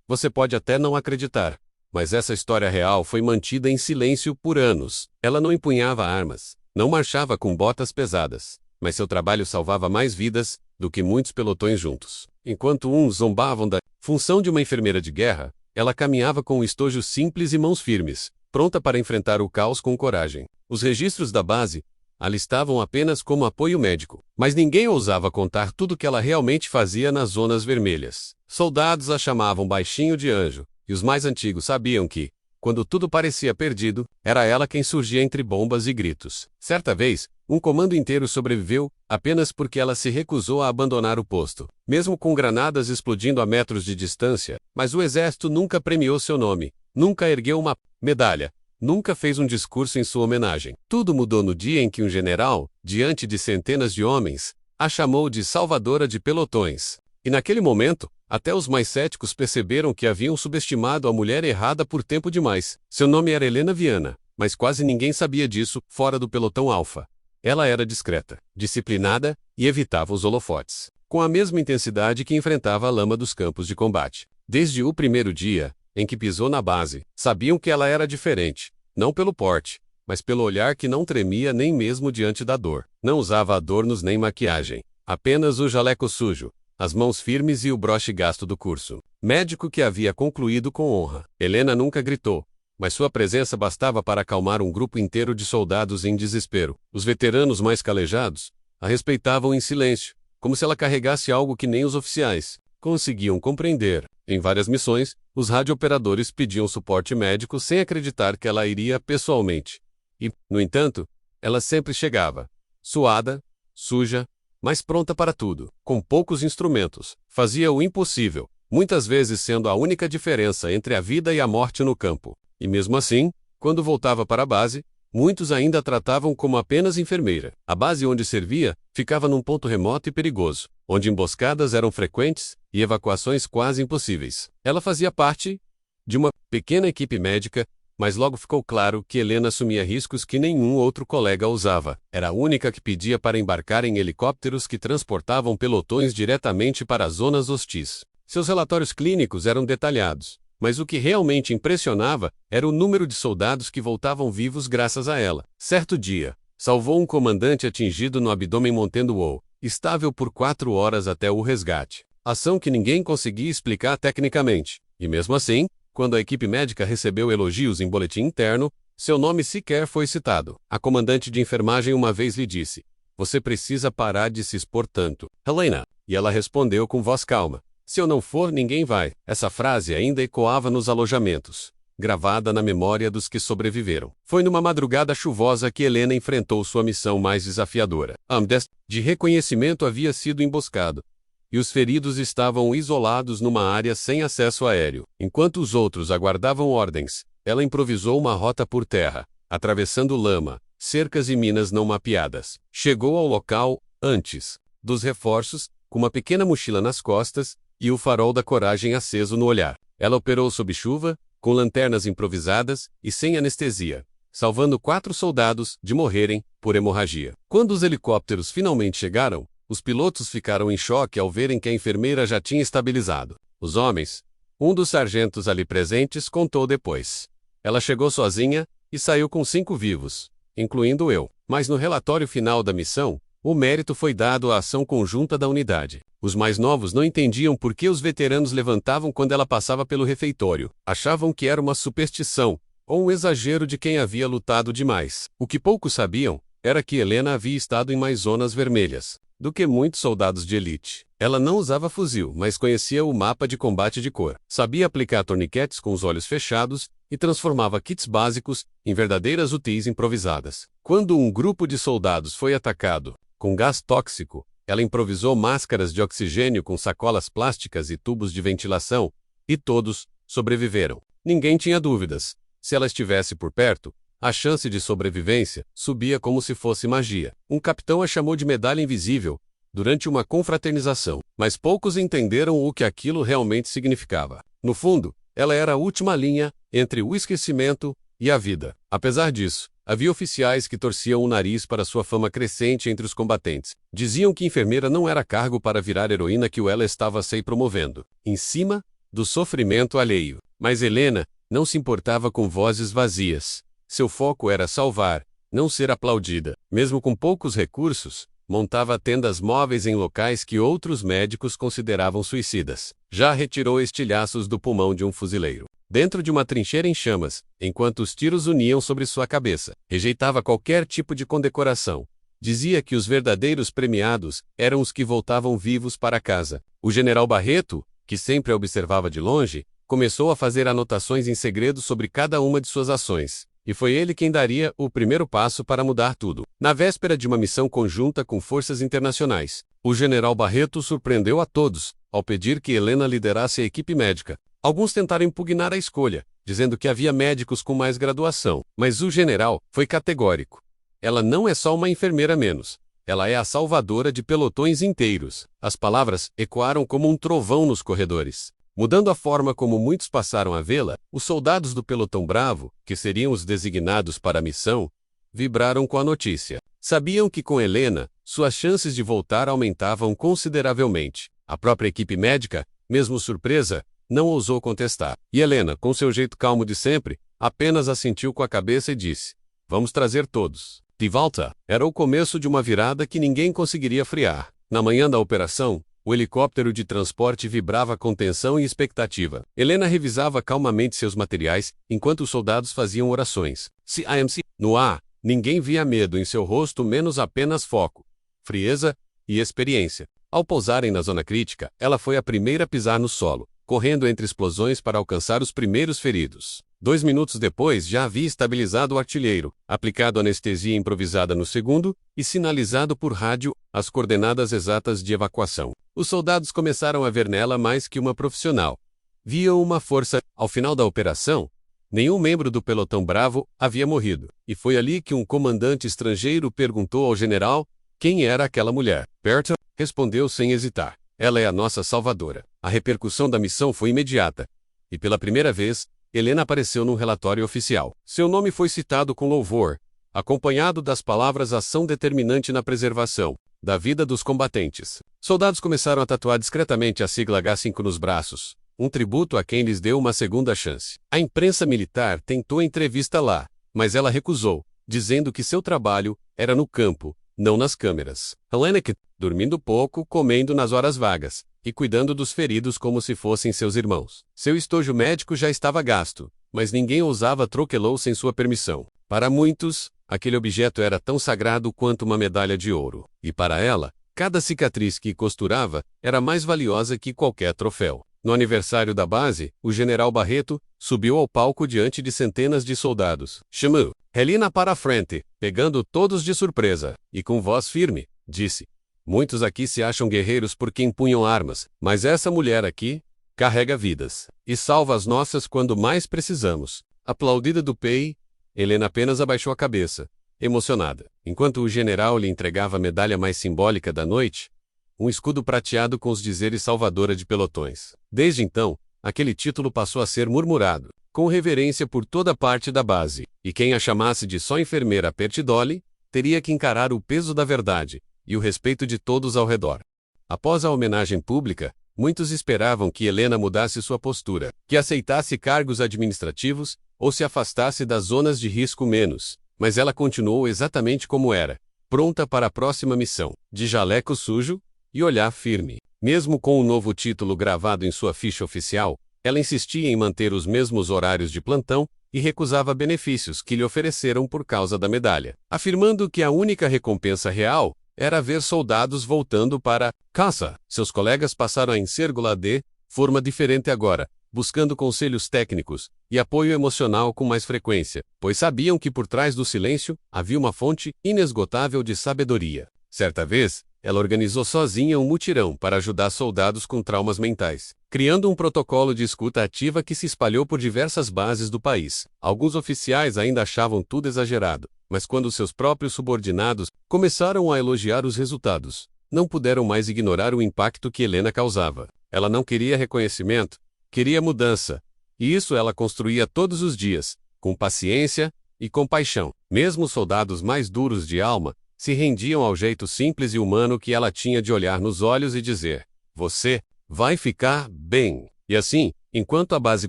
Você pode até não acreditar, mas essa história real foi mantida em silêncio por anos. Ela não empunhava armas, não marchava com botas pesadas, mas seu trabalho salvava mais vidas do que muitos pelotões juntos. Enquanto uns zombavam da função de uma enfermeira de guerra, ela caminhava com um estojo simples e mãos firmes, pronta para enfrentar o caos com coragem. Os registros da base a listavam apenas como apoio médico, mas ninguém ousava contar tudo o que ela realmente fazia nas zonas vermelhas. Soldados a chamavam baixinho de anjo, e os mais antigos sabiam que, quando tudo parecia perdido, era ela quem surgia entre bombas e gritos. Certa vez, um comando inteiro sobreviveu apenas porque ela se recusou a abandonar o posto, mesmo com granadas explodindo a metros de distância, mas o exército nunca premiou seu nome, nunca ergueu uma medalha, nunca fez um discurso em sua homenagem. Tudo mudou no dia em que um general, diante de centenas de homens, a chamou de salvadora de pelotões. E naquele momento, até os mais céticos perceberam que haviam subestimado a mulher errada por tempo demais. Seu nome era Helena Viana, mas quase ninguém sabia disso fora do pelotão Alfa. Ela era discreta, disciplinada e evitava os holofotes, com a mesma intensidade que enfrentava a lama dos campos de combate. Desde o primeiro dia em que pisou na base, sabiam que ela era diferente, não pelo porte, mas pelo olhar que não tremia nem mesmo diante da dor. Não usava adornos nem maquiagem, apenas o jaleco sujo, as mãos firmes e o broche gasto do curso médico que havia concluído com honra. Helena nunca gritou, mas sua presença bastava para acalmar um grupo inteiro de soldados em desespero. Os veteranos mais calejados a respeitavam em silêncio, como se ela carregasse algo que nem os oficiais conseguiam compreender. Em várias missões, os radiooperadores pediam suporte médico sem acreditar que ela iria pessoalmente. E, no entanto, ela sempre chegava, suada, suja, mas pronta para tudo. Com poucos instrumentos, fazia o impossível, muitas vezes sendo a única diferença entre a vida e a morte no campo. E mesmo assim, quando voltava para a base, muitos ainda a tratavam como apenas enfermeira. A base onde servia ficava num ponto remoto e perigoso, onde emboscadas eram frequentes e evacuações quase impossíveis. Ela fazia parte de uma pequena equipe médica, mas logo ficou claro que Helena assumia riscos que nenhum outro colega ousava. Era a única que pedia para embarcar em helicópteros que transportavam pelotões diretamente para as zonas hostis. Seus relatórios clínicos eram detalhados, mas o que realmente impressionava era o número de soldados que voltavam vivos graças a ela. Certo dia, salvou um comandante atingido no abdômen montando voo, estável por 4 horas até o resgate. Ação que ninguém conseguia explicar tecnicamente. E mesmo assim, quando a equipe médica recebeu elogios em boletim interno, seu nome sequer foi citado. A comandante de enfermagem uma vez lhe disse: "Você precisa parar de se expor tanto, Helena." E ela respondeu com voz calma: "Se eu não for, ninguém vai." Essa frase ainda ecoava nos alojamentos, gravada na memória dos que sobreviveram. Foi numa madrugada chuvosa que Helena enfrentou sua missão mais desafiadora. Amdes de reconhecimento havia sido emboscado, e os feridos estavam isolados numa área sem acesso aéreo. Enquanto os outros aguardavam ordens, ela improvisou uma rota por terra, atravessando lama, cercas e minas não mapeadas. Chegou ao local antes dos reforços, com uma pequena mochila nas costas e o farol da coragem aceso no olhar. Ela operou sob chuva, com lanternas improvisadas e sem anestesia, salvando 4 soldados de morrerem por hemorragia. Quando os helicópteros finalmente chegaram, os pilotos ficaram em choque ao verem que a enfermeira já tinha estabilizado. Os homens, um dos sargentos ali presentes, contou depois. Ela chegou sozinha e saiu com 5 vivos, incluindo eu. Mas no relatório final da missão, o mérito foi dado à ação conjunta da unidade. Os mais novos não entendiam por que os veteranos levantavam quando ela passava pelo refeitório. Achavam que era uma superstição, ou um exagero de quem havia lutado demais. O que poucos sabiam era que Helena havia estado em mais zonas vermelhas do que muitos soldados de elite. Ela não usava fuzil, mas conhecia o mapa de combate de cor. Sabia aplicar torniquetes com os olhos fechados e transformava kits básicos em verdadeiras UTIs improvisadas. Quando um grupo de soldados foi atacado com gás tóxico, ela improvisou máscaras de oxigênio com sacolas plásticas e tubos de ventilação, e todos sobreviveram. Ninguém tinha dúvidas. Se ela estivesse por perto, a chance de sobrevivência subia como se fosse magia. Um capitão a chamou de medalha invisível durante uma confraternização, mas poucos entenderam o que aquilo realmente significava. No fundo, ela era a última linha entre o esquecimento e a vida. Apesar disso, havia oficiais que torciam o nariz para sua fama crescente entre os combatentes. Diziam que enfermeira não era cargo para virar heroína que ela estava se promovendo. Em cima do sofrimento alheio. Mas Helena não se importava com vozes vazias. Seu foco era salvar, não ser aplaudida. Mesmo com poucos recursos, montava tendas móveis em locais que outros médicos consideravam suicidas. Já retirou estilhaços do pulmão de um fuzileiro, dentro de uma trincheira em chamas, enquanto os tiros uniam sobre sua cabeça. Rejeitava qualquer tipo de condecoração. Dizia que os verdadeiros premiados eram os que voltavam vivos para casa. O general Barreto, que sempre a observava de longe, começou a fazer anotações em segredo sobre cada uma de suas ações. E foi ele quem daria o primeiro passo para mudar tudo. Na véspera de uma missão conjunta com forças internacionais, o general Barreto surpreendeu a todos, ao pedir que Helena liderasse a equipe médica. Alguns tentaram impugnar a escolha, dizendo que havia médicos com mais graduação, mas o general foi categórico. Ela não é só uma enfermeira menos. Ela é a salvadora de pelotões inteiros. As palavras ecoaram como um trovão nos corredores, mudando a forma como muitos passaram a vê-la. Os soldados do pelotão Bravo, que seriam os designados para a missão, vibraram com a notícia. Sabiam que com Helena, suas chances de voltar aumentavam consideravelmente. A própria equipe médica, mesmo surpresa, não ousou contestar. E Helena, com seu jeito calmo de sempre, apenas assentiu com a cabeça e disse: "Vamos trazer todos de volta." Era o começo de uma virada que ninguém conseguiria frear. Na manhã da operação, o helicóptero de transporte vibrava com tensão e expectativa. Helena revisava calmamente seus materiais, enquanto os soldados faziam orações. CIMC. No ar, ninguém via medo em seu rosto, menos apenas foco, frieza e experiência. Ao pousarem na zona crítica, ela foi a primeira a pisar no solo, correndo entre explosões para alcançar os primeiros feridos. 2 minutos depois já havia estabilizado o artilheiro, aplicado anestesia improvisada no segundo e sinalizado por rádio as coordenadas exatas de evacuação. Os soldados começaram a ver nela mais que uma profissional. Viam uma força. Ao final da operação, nenhum membro do pelotão Bravo havia morrido, e foi ali que um comandante estrangeiro perguntou ao general quem era aquela mulher. Berta respondeu sem hesitar: "Ela é a nossa salvadora." A repercussão da missão foi imediata, e pela primeira vez, Helena apareceu num relatório oficial. Seu nome foi citado com louvor, acompanhado das palavras "ação determinante na preservação da vida dos combatentes." Soldados começaram a tatuar discretamente a sigla H5 nos braços, um tributo a quem lhes deu uma segunda chance. A imprensa militar tentou entrevista lá, mas ela recusou, dizendo que seu trabalho era no campo, não nas câmeras. Helena, dormindo pouco, comendo nas horas vagas, e cuidando dos feridos como se fossem seus irmãos. Seu estojo médico já estava gasto, mas ninguém ousava trocá-lo sem sua permissão. Para muitos, aquele objeto era tão sagrado quanto uma medalha de ouro. E para ela, cada cicatriz que costurava era mais valiosa que qualquer troféu. No aniversário da base, o general Barreto subiu ao palco diante de centenas de soldados. Chamou Helena para a frente, pegando todos de surpresa, e com voz firme, disse: "Muitos aqui se acham guerreiros porque empunham armas, mas essa mulher aqui carrega vidas e salva as nossas quando mais precisamos." Aplaudida do PEI, Helena apenas abaixou a cabeça, emocionada, enquanto o general lhe entregava a medalha mais simbólica da noite, um escudo prateado com os dizeres "salvadora de pelotões." Desde então, aquele título passou a ser murmurado, com reverência por toda parte da base, e quem a chamasse de só enfermeira Pertidoli, teria que encarar o peso da verdade e o respeito de todos ao redor. Após a homenagem pública, muitos esperavam que Helena mudasse sua postura, que aceitasse cargos administrativos ou se afastasse das zonas de risco menos, mas ela continuou exatamente como era, pronta para a próxima missão, de jaleco sujo e olhar firme. Mesmo com o novo título gravado em sua ficha oficial, ela insistia em manter os mesmos horários de plantão e recusava benefícios que lhe ofereceram por causa da medalha, afirmando que a única recompensa real era ver soldados voltando para casa. Seus colegas passaram a inseri-la de forma diferente agora, buscando conselhos técnicos e apoio emocional com mais frequência, pois sabiam que por trás do silêncio havia uma fonte inesgotável de sabedoria. Certa vez, ela organizou sozinha um mutirão para ajudar soldados com traumas mentais, criando um protocolo de escuta ativa que se espalhou por diversas bases do país. Alguns oficiais ainda achavam tudo exagerado, mas quando seus próprios subordinados começaram a elogiar os resultados, não puderam mais ignorar o impacto que Helena causava. Ela não queria reconhecimento, queria mudança, e isso ela construía todos os dias, com paciência e compaixão. Mesmo os soldados mais duros de alma se rendiam ao jeito simples e humano que ela tinha de olhar nos olhos e dizer: "Você vai ficar bem." E assim, Enquanto a base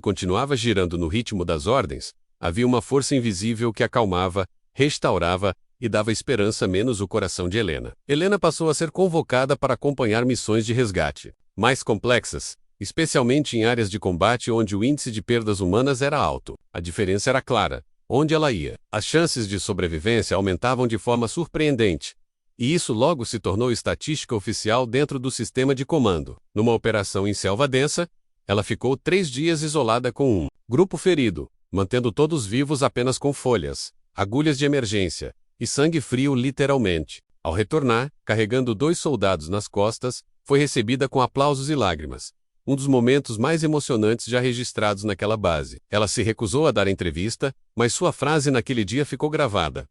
continuava girando no ritmo das ordens, havia uma força invisível que acalmava, restaurava e dava esperança menos o coração de Helena. Helena passou a ser convocada para acompanhar missões de resgate, mais complexas, especialmente em áreas de combate onde o índice de perdas humanas era alto. A diferença era clara. Onde ela ia, as chances de sobrevivência aumentavam de forma surpreendente, e isso logo se tornou estatística oficial dentro do sistema de comando. Numa operação em selva densa, ela ficou 3 dias isolada com um grupo ferido, mantendo todos vivos apenas com folhas, agulhas de emergência e sangue frio literalmente. Ao retornar, carregando 2 soldados nas costas, foi recebida com aplausos e lágrimas. Um dos momentos mais emocionantes já registrados naquela base. Ela se recusou a dar entrevista, mas sua frase naquele dia ficou gravada.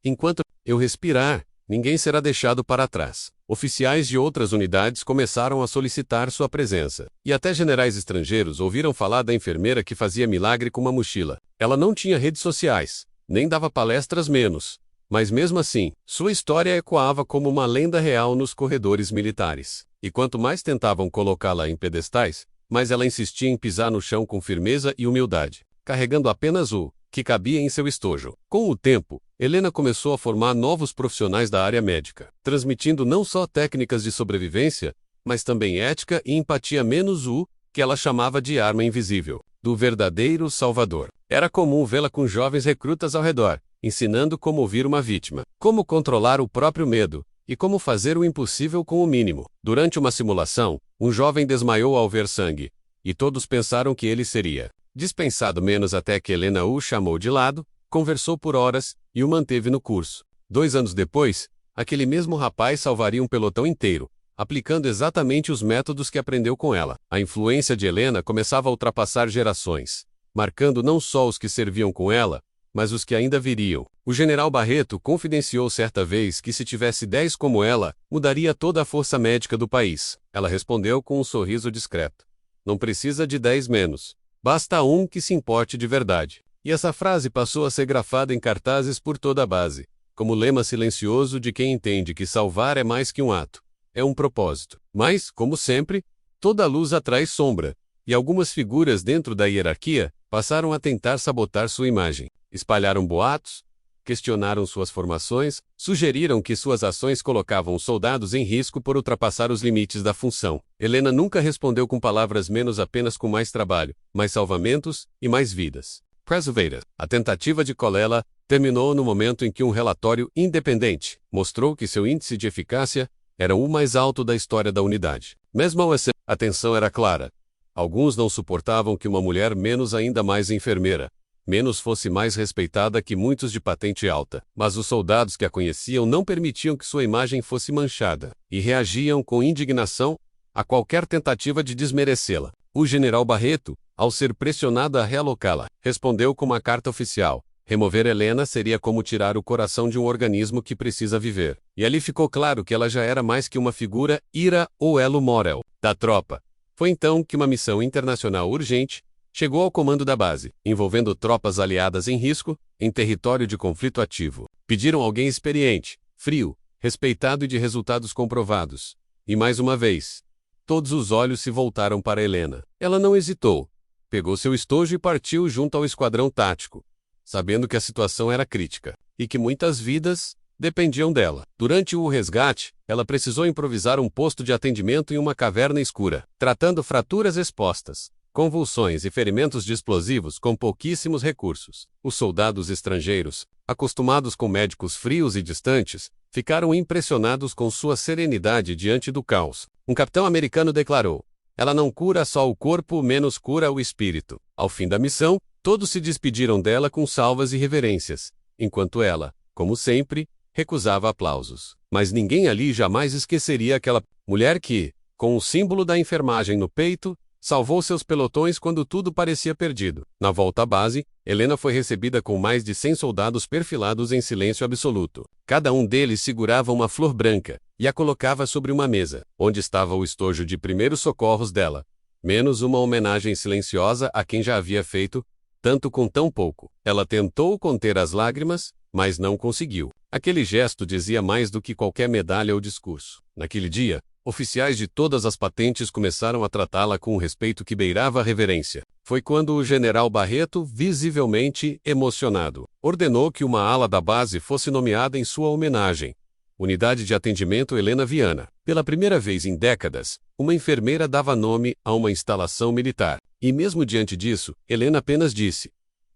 Enquanto eu respirar, ninguém será deixado para trás. Oficiais de outras unidades começaram a solicitar sua presença. E até generais estrangeiros ouviram falar da enfermeira que fazia milagre com uma mochila. Ela não tinha redes sociais, nem dava palestras menos. Mas mesmo assim, sua história ecoava como uma lenda real nos corredores militares. E quanto mais tentavam colocá-la em pedestais, mais ela insistia em pisar no chão com firmeza e humildade, carregando apenas o que cabia em seu estojo. Com o tempo, Helena começou a formar novos profissionais da área médica, transmitindo não só técnicas de sobrevivência, mas também ética e empatia menos o que ela chamava de arma invisível, do verdadeiro salvador. Era comum vê-la com jovens recrutas ao redor, ensinando como ouvir uma vítima, como controlar o próprio medo, e como fazer o impossível com o mínimo. Durante uma simulação, um jovem desmaiou ao ver sangue, e todos pensaram que ele seria dispensado menos até que Helena o chamou de lado, conversou por horas, e o manteve no curso. 2 anos depois, aquele mesmo rapaz salvaria um pelotão inteiro, aplicando exatamente os métodos que aprendeu com ela. A influência de Helena começava a ultrapassar gerações, marcando não só os que serviam com ela, mas os que ainda viriam. O general Barreto confidenciou certa vez que se tivesse 10 como ela, mudaria toda a força médica do país. Ela respondeu com um sorriso discreto. Não precisa de 10 menos. Basta um que se importe de verdade. E essa frase passou a ser grafada em cartazes por toda a base, como lema silencioso de quem entende que salvar é mais que um ato. É um propósito. Mas, como sempre, toda luz atrai sombra, e algumas figuras dentro da hierarquia passaram a tentar sabotar sua imagem. Espalharam boatos, questionaram suas formações, sugeriram que suas ações colocavam os soldados em risco por ultrapassar os limites da função. Helena nunca respondeu com palavras menos, apenas com mais trabalho, mais salvamentos e mais vidas. Preservated. A tentativa de Colella terminou no momento em que um relatório independente mostrou que seu índice de eficácia era o mais alto da história da unidade. Mesmo assim, a tensão era clara. Alguns não suportavam que uma mulher, menos ainda mais enfermeira, menos fosse mais respeitada que muitos de patente alta. Mas os soldados que a conheciam não permitiam que sua imagem fosse manchada, e reagiam com indignação a qualquer tentativa de desmerecê-la. O general Barreto, ao ser pressionado a realocá-la, respondeu com uma carta oficial. Remover Helena seria como tirar o coração de um organismo que precisa viver. E ali ficou claro que ela já era mais que uma figura ira ou elo moral da tropa. Foi então que uma missão internacional urgente chegou ao comando da base, envolvendo tropas aliadas em risco, em território de conflito ativo. Pediram alguém experiente, frio, respeitado e de resultados comprovados. E mais uma vez, todos os olhos se voltaram para Helena. Ela não hesitou. Pegou seu estojo e partiu junto ao esquadrão tático, sabendo que a situação era crítica, e que muitas vidas dependiam dela. Durante o resgate, ela precisou improvisar um posto de atendimento em uma caverna escura, tratando fraturas expostas, convulsões e ferimentos de explosivos com pouquíssimos recursos. Os soldados estrangeiros, acostumados com médicos frios e distantes, ficaram impressionados com sua serenidade diante do caos. Um capitão americano declarou: "Ela não cura só o corpo, menos cura o espírito." Ao fim da missão, todos se despediram dela com salvas e reverências, enquanto ela, como sempre, recusava aplausos. Mas ninguém ali jamais esqueceria aquela mulher que, com o símbolo da enfermagem no peito, salvou seus pelotões quando tudo parecia perdido. Na volta à base, Helena foi recebida com mais de 100 soldados perfilados em silêncio absoluto. Cada um deles segurava uma flor branca e a colocava sobre uma mesa, onde estava o estojo de primeiros socorros dela, menos uma homenagem silenciosa a quem já havia feito tanto com tão pouco. Ela tentou conter as lágrimas, mas não conseguiu. Aquele gesto dizia mais do que qualquer medalha ou discurso. Naquele dia, Oficiais de todas as patentes começaram a tratá-la com um respeito que beirava a reverência. Foi quando o general Barreto, visivelmente emocionado, ordenou que uma ala da base fosse nomeada em sua homenagem. Unidade de Atendimento Helena Viana. Pela primeira vez em décadas, uma enfermeira dava nome a uma instalação militar. E mesmo diante disso, Helena apenas disse: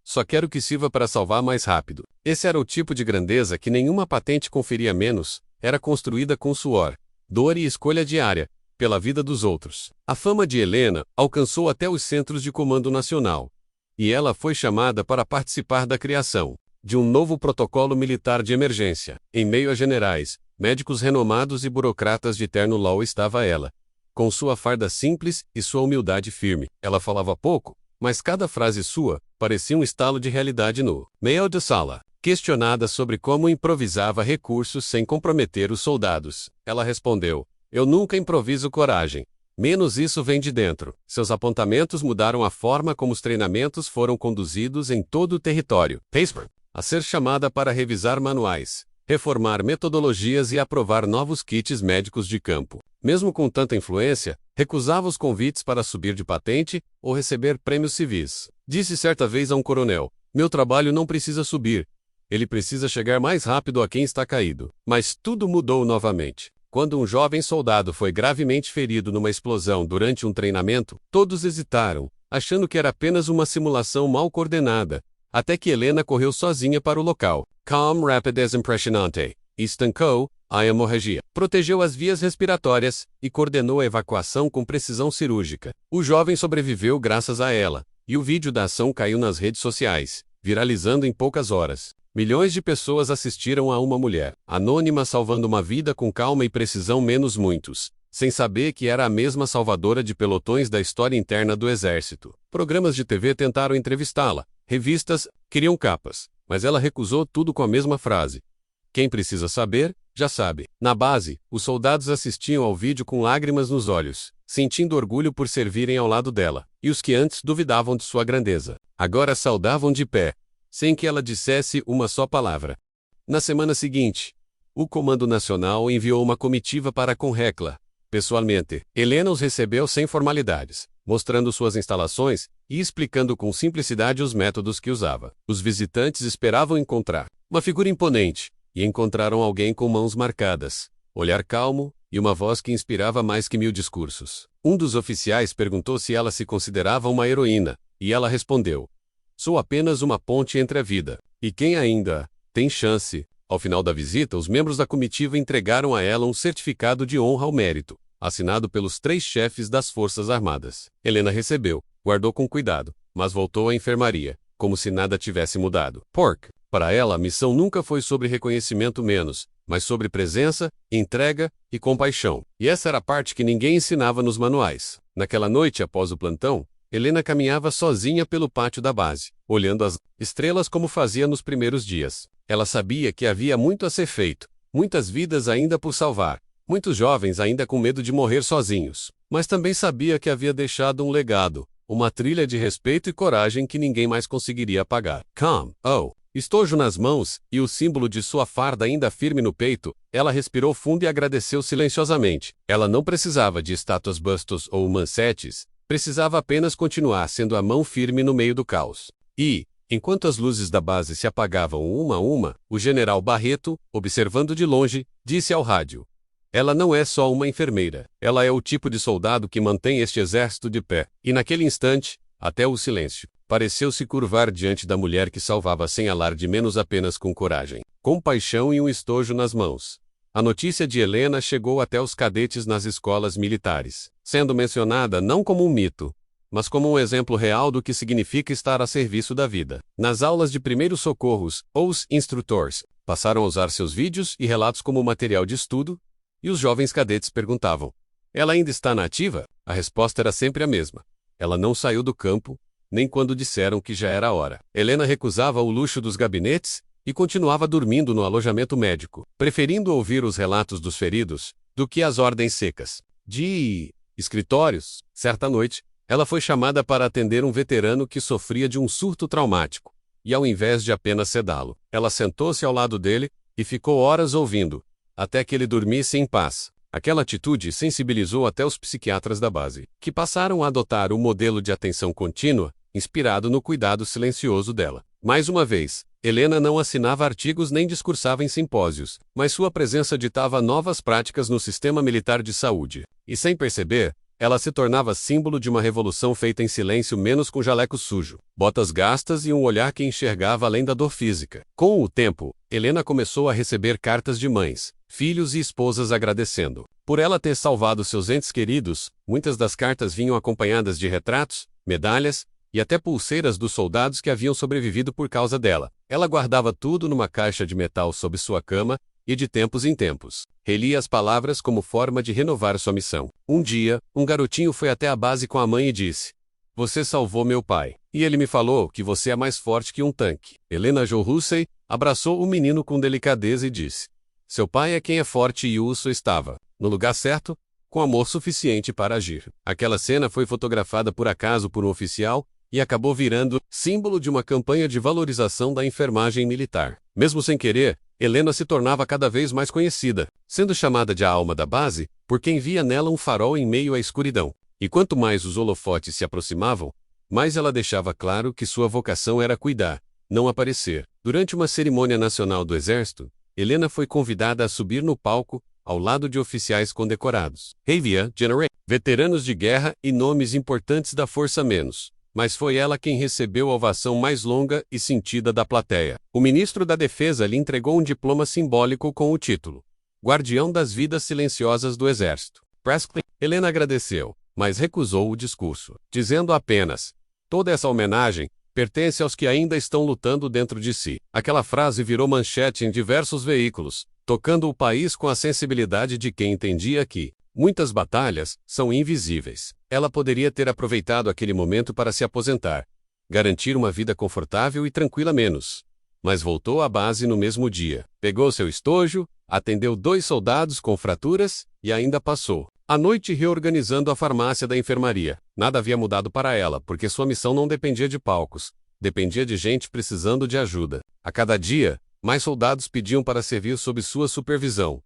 "Só quero que sirva para salvar mais rápido." Esse era o tipo de grandeza que nenhuma patente conferia menos, era construída com suor, dor e escolha diária, pela vida dos outros. A fama de Helena alcançou até os Centros de Comando Nacional. E ela foi chamada para participar da criação de um novo protocolo militar de emergência. Em meio a generais, médicos renomados e burocratas de terno law estava ela, com sua farda simples e sua humildade firme. Ela falava pouco, mas cada frase sua parecia um estalo de realidade no meio da sala. Questionada sobre como improvisava recursos sem comprometer os soldados, ela respondeu: "Eu nunca improviso coragem. Menos isso vem de dentro." Seus apontamentos mudaram a forma como os treinamentos foram conduzidos em todo o território. Paceman, a ser chamada para revisar manuais, reformar metodologias e aprovar novos kits médicos de campo. Mesmo com tanta influência, recusava os convites para subir de patente ou receber prêmios civis. Disse certa vez a um coronel: "Meu trabalho não precisa subir. Ele precisa chegar mais rápido a quem está caído." Mas tudo mudou novamente. Quando um jovem soldado foi gravemente ferido numa explosão durante um treinamento, todos hesitaram, achando que era apenas uma simulação mal coordenada, até que Helena correu sozinha para o local. Calm, rapidez impressionante. Estancou a hemorragia. Protegeu as vias respiratórias e coordenou a evacuação com precisão cirúrgica. O jovem sobreviveu graças a ela, e o vídeo da ação caiu nas redes sociais, viralizando em poucas horas. Milhões de pessoas assistiram a uma mulher anônima salvando uma vida com calma e precisão, menos muitos, sem saber que era a mesma salvadora de pelotões da história interna do Exército. Programas de TV tentaram entrevistá-la, revistas queriam capas, mas ela recusou tudo com a mesma frase: "Quem precisa saber, já sabe." Na base, os soldados assistiam ao vídeo com lágrimas nos olhos, sentindo orgulho por servirem ao lado dela, e os que antes duvidavam de sua grandeza, agora saudavam de pé, sem que ela dissesse uma só palavra. Na semana seguinte, o Comando Nacional enviou uma comitiva para com Hekla. Pessoalmente, Helena os recebeu sem formalidades, mostrando suas instalações e explicando com simplicidade os métodos que usava. Os visitantes esperavam encontrar uma figura imponente, e encontraram alguém com mãos marcadas, olhar calmo e uma voz que inspirava mais que 1000 discursos. Um dos oficiais perguntou se ela se considerava uma heroína, e ela respondeu: "Sou apenas uma ponte entre a vida e quem ainda tem chance." Ao final da visita, os membros da comitiva entregaram a ela um certificado de honra ao mérito, assinado pelos 3 chefes das Forças Armadas. Helena recebeu, guardou com cuidado, mas voltou à enfermaria, como se nada tivesse mudado. Para ela, a missão nunca foi sobre reconhecimento menos, mas sobre presença, entrega e compaixão. E essa era a parte que ninguém ensinava nos manuais. Naquela noite após o plantão, Helena caminhava sozinha pelo pátio da base, olhando as estrelas como fazia nos primeiros dias. Ela sabia que havia muito a ser feito, muitas vidas ainda por salvar, muitos jovens ainda com medo de morrer sozinhos. Mas também sabia que havia deixado um legado, uma trilha de respeito e coragem que ninguém mais conseguiria apagar. Estojo nas mãos e o símbolo de sua farda ainda firme no peito, ela respirou fundo e agradeceu silenciosamente. Ela não precisava de estátuas, bustos ou mansetes, precisava apenas continuar sendo a mão firme no meio do caos. E, enquanto as luzes da base se apagavam uma a uma, o general Barreto, observando de longe, disse ao rádio: "Ela não é só uma enfermeira, ela é o tipo de soldado que mantém este exército de pé." E naquele instante, até o silêncio pareceu se curvar diante da mulher que salvava sem alarde, menos apenas com coragem, compaixão e um estojo nas mãos. A notícia de Helena chegou até os cadetes nas escolas militares, sendo mencionada não como um mito, mas como um exemplo real do que significa estar a serviço da vida. Nas aulas de primeiros socorros, os instrutores passaram a usar seus vídeos e relatos como material de estudo, e os jovens cadetes perguntavam: "Ela ainda está na ativa?" A resposta era sempre a mesma: "Ela não saiu do campo, nem quando disseram que já era a hora." Helena recusava o luxo dos gabinetes e continuava dormindo no alojamento médico, preferindo ouvir os relatos dos feridos do que as ordens secas de escritórios. Certa noite, ela foi chamada para atender um veterano que sofria de um surto traumático, e ao invés de apenas sedá-lo, ela sentou-se ao lado dele e ficou horas ouvindo, até que ele dormisse em paz. Aquela atitude sensibilizou até os psiquiatras da base, que passaram a adotar o modelo de atenção contínua, inspirado no cuidado silencioso dela. Mais uma vez, Helena não assinava artigos nem discursava em simpósios, mas sua presença ditava novas práticas no sistema militar de saúde. E sem perceber, ela se tornava símbolo de uma revolução feita em silêncio, menos com jaleco sujo, botas gastas e um olhar que enxergava além da dor física. Com o tempo, Helena começou a receber cartas de mães, filhos e esposas agradecendo por ela ter salvado seus entes queridos. Muitas das cartas vinham acompanhadas de retratos, medalhas e até pulseiras dos soldados que haviam sobrevivido por causa dela. Ela guardava tudo numa caixa de metal sob sua cama e, de tempos em tempos, relia as palavras como forma de renovar sua missão. Um dia, um garotinho foi até a base com a mãe e disse: "Você salvou meu pai. E ele me falou que você é mais forte que um tanque." Helena Jo Russey abraçou o menino com delicadeza e disse: "Seu pai é quem é forte e o Uso estava no lugar certo, com amor suficiente para agir." Aquela cena foi fotografada por acaso por um oficial e acabou virando símbolo de uma campanha de valorização da enfermagem militar. Mesmo sem querer, Helena se tornava cada vez mais conhecida, sendo chamada de a alma da base, por quem via nela um farol em meio à escuridão. E quanto mais os holofotes se aproximavam, mais ela deixava claro que sua vocação era cuidar, não aparecer. Durante uma cerimônia nacional do Exército, Helena foi convidada a subir no palco, ao lado de oficiais condecorados, Havia General, veteranos de guerra e nomes importantes da Força Menos. Mas foi ela quem recebeu a ovação mais longa e sentida da plateia. O ministro da Defesa lhe entregou um diploma simbólico com o título Guardião das Vidas Silenciosas do Exército. Prescott. Helena agradeceu, mas recusou o discurso, dizendo apenas: "Toda essa homenagem pertence aos que ainda estão lutando dentro de si." Aquela frase virou manchete em diversos veículos, tocando o país com a sensibilidade de quem entendia que muitas batalhas são invisíveis. Ela poderia ter aproveitado aquele momento para se aposentar, garantir uma vida confortável e tranquila menos. Mas voltou à base no mesmo dia, pegou seu estojo, atendeu 2 soldados com fraturas e ainda passou a noite reorganizando a farmácia da enfermaria. Nada havia mudado para ela, porque sua missão não dependia de palcos, dependia de gente precisando de ajuda. A cada dia, mais soldados pediam para servir sob sua supervisão.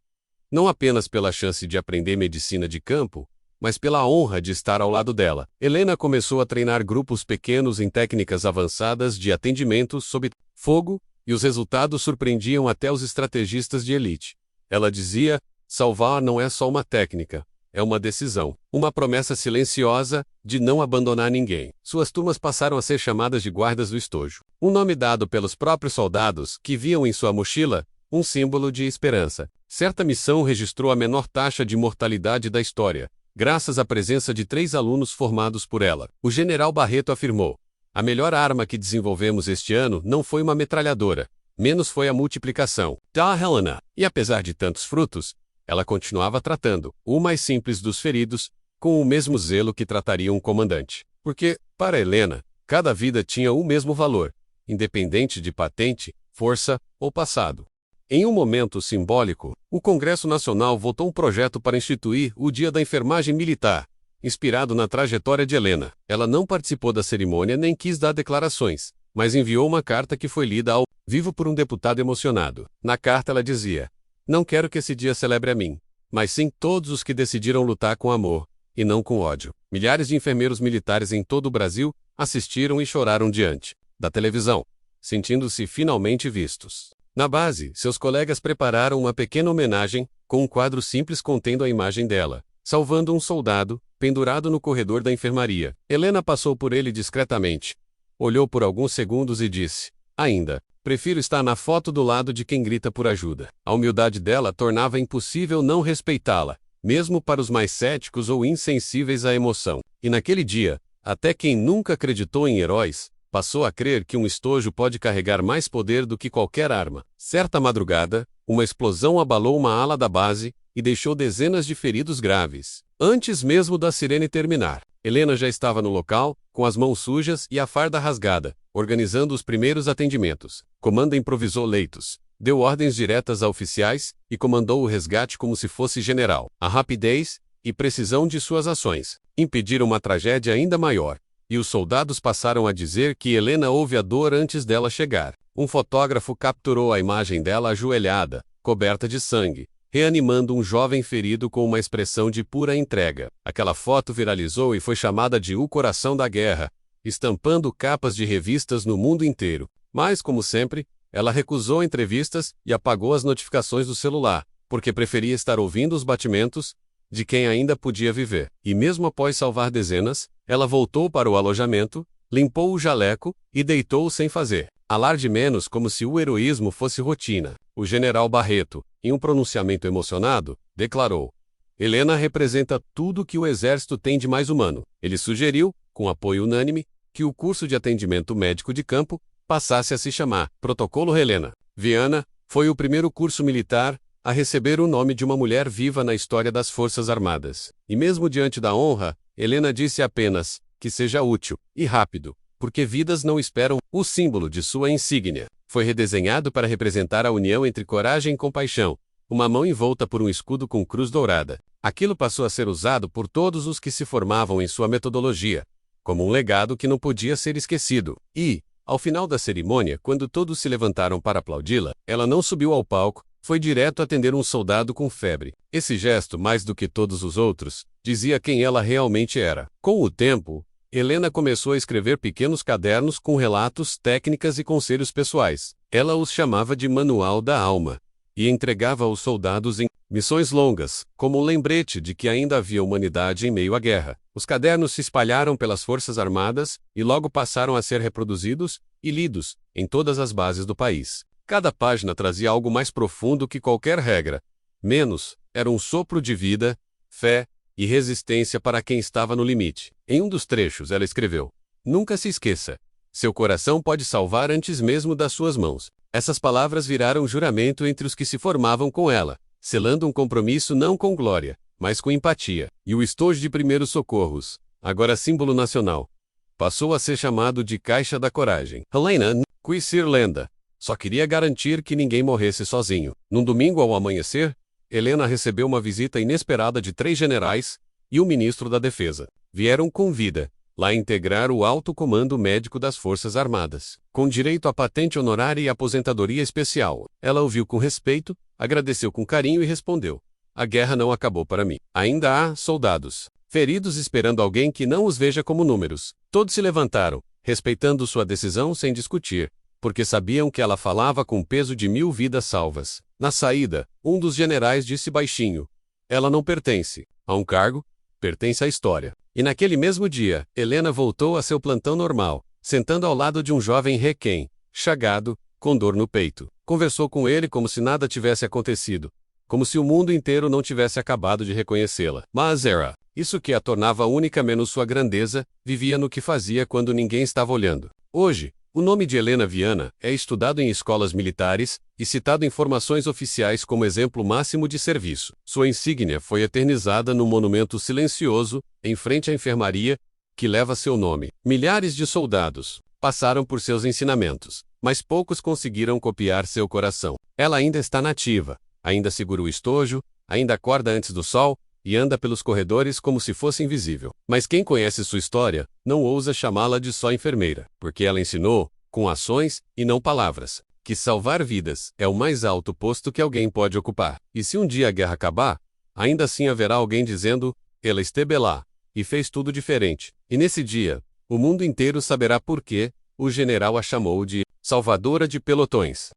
Não apenas pela chance de aprender medicina de campo, mas pela honra de estar ao lado dela. Helena começou a treinar grupos pequenos em técnicas avançadas de atendimento sob fogo, e os resultados surpreendiam até os estrategistas de elite. Ela dizia: "Salvar não é só uma técnica, é uma decisão, uma promessa silenciosa de não abandonar ninguém." Suas turmas passaram a ser chamadas de guardas do estojo, um nome dado pelos próprios soldados que viam em sua mochila um símbolo de esperança. Certa missão registrou a menor taxa de mortalidade da história, graças à presença de 3 alunos formados por ela. O general Barreto afirmou: "A melhor arma que desenvolvemos este ano não foi uma metralhadora, menos foi a multiplicação da Helena." E apesar de tantos frutos, ela continuava tratando o mais simples dos feridos com o mesmo zelo que trataria um comandante. Porque, para Helena, cada vida tinha o mesmo valor, independente de patente, força ou passado. Em um momento simbólico, o Congresso Nacional votou um projeto para instituir o Dia da Enfermagem Militar, inspirado na trajetória de Helena. Ela não participou da cerimônia nem quis dar declarações, mas enviou uma carta que foi lida ao vivo por um deputado emocionado. Na carta ela dizia: "Não quero que esse dia celebre a mim, mas sim todos os que decidiram lutar com amor, e não com ódio." Milhares de enfermeiros militares em todo o Brasil assistiram e choraram diante da televisão, sentindo-se finalmente vistos. Na base, seus colegas prepararam uma pequena homenagem, com um quadro simples contendo a imagem dela, salvando um soldado, pendurado no corredor da enfermaria. Helena passou por ele discretamente, olhou por alguns segundos e disse: "Ainda prefiro estar na foto do lado de quem grita por ajuda." A humildade dela tornava impossível não respeitá-la, mesmo para os mais céticos ou insensíveis à emoção. E naquele dia, até quem nunca acreditou em heróis, passou a crer que um estojo pode carregar mais poder do que qualquer arma. Certa madrugada, uma explosão abalou uma ala da base e deixou dezenas de feridos graves. Antes mesmo da sirene terminar, Helena já estava no local, com as mãos sujas e a farda rasgada, organizando os primeiros atendimentos. Comando improvisou leitos, deu ordens diretas a oficiais e comandou o resgate como se fosse general. A rapidez e precisão de suas ações impediram uma tragédia ainda maior. E os soldados passaram a dizer que Helena ouve a dor antes dela chegar. Um fotógrafo capturou a imagem dela ajoelhada, coberta de sangue, reanimando um jovem ferido com uma expressão de pura entrega. Aquela foto viralizou e foi chamada de O Coração da Guerra, estampando capas de revistas no mundo inteiro. Mas, como sempre, ela recusou entrevistas e apagou as notificações do celular, porque preferia estar ouvindo os batimentos de quem ainda podia viver. E mesmo após salvar dezenas, ela voltou para o alojamento, limpou o jaleco e deitou sem fazer alarde, menos, como se o heroísmo fosse rotina. O general Barreto, em um pronunciamento emocionado, declarou: Helena representa tudo que o exército tem de mais humano. Ele sugeriu, com apoio unânime, que o curso de atendimento médico de campo passasse a se chamar Protocolo Helena. Viana foi o primeiro curso militar a receber o nome de uma mulher viva na história das Forças Armadas. E mesmo diante da honra, Helena disse apenas que seja útil e rápido, porque vidas não esperam. O símbolo de sua insígnia foi redesenhado para representar a união entre coragem e compaixão, uma mão envolta por um escudo com cruz dourada. Aquilo passou a ser usado por todos os que se formavam em sua metodologia, como um legado que não podia ser esquecido. E, ao final da cerimônia, quando todos se levantaram para aplaudi-la, ela não subiu ao palco, foi direto atender um soldado com febre. Esse gesto, mais do que todos os outros, dizia quem ela realmente era. Com o tempo, Helena começou a escrever pequenos cadernos com relatos, técnicas e conselhos pessoais. Ela os chamava de Manual da Alma e entregava aos soldados em missões longas, como um lembrete de que ainda havia humanidade em meio à guerra. Os cadernos se espalharam pelas Forças Armadas e logo passaram a ser reproduzidos e lidos em todas as bases do país. Cada página trazia algo mais profundo que qualquer regra. Menos, era um sopro de vida, fé e resistência para quem estava no limite. Em um dos trechos, ela escreveu: Nunca se esqueça. Seu coração pode salvar antes mesmo das suas mãos. Essas palavras viraram juramento entre os que se formavam com ela, selando um compromisso não com glória, mas com empatia. E o estojo de primeiros socorros, agora símbolo nacional, passou a ser chamado de Caixa da Coragem. Helena quis ser lenda. Só queria garantir que ninguém morresse sozinho. Num domingo ao amanhecer, Helena recebeu uma visita inesperada de 3 generais e o ministro da Defesa. Vieram com vida, lá integrar o alto comando médico das Forças Armadas, com direito a patente honorária e aposentadoria especial. Ela ouviu com respeito, agradeceu com carinho e respondeu: A guerra não acabou para mim. Ainda há soldados feridos esperando alguém que não os veja como números. Todos se levantaram, respeitando sua decisão sem discutir, porque sabiam que ela falava com o peso de 1000 vidas salvas. Na saída, um dos generais disse baixinho: Ela não pertence a um cargo, pertence à história. E naquele mesmo dia, Helena voltou a seu plantão normal, sentando ao lado de um jovem requém, chagado, com dor no peito. Conversou com ele como se nada tivesse acontecido, como se o mundo inteiro não tivesse acabado de reconhecê-la. Mas era isso que a tornava única, menos sua grandeza, vivia no que fazia quando ninguém estava olhando. Hoje, o nome de Helena Viana é estudado em escolas militares e citado em informações oficiais como exemplo máximo de serviço. Sua insígnia foi eternizada num monumento silencioso, em frente à enfermaria, que leva seu nome. Milhares de soldados passaram por seus ensinamentos, mas poucos conseguiram copiar seu coração. Ela ainda está nativa, ainda segura o estojo, ainda acorda antes do sol e anda pelos corredores como se fosse invisível. Mas quem conhece sua história não ousa chamá-la de só enfermeira, porque ela ensinou, com ações e não palavras, que salvar vidas é o mais alto posto que alguém pode ocupar. E se um dia a guerra acabar, ainda assim haverá alguém dizendo: Ela esteve lá e fez tudo diferente. E nesse dia, o mundo inteiro saberá por que o general a chamou de salvadora de pelotões.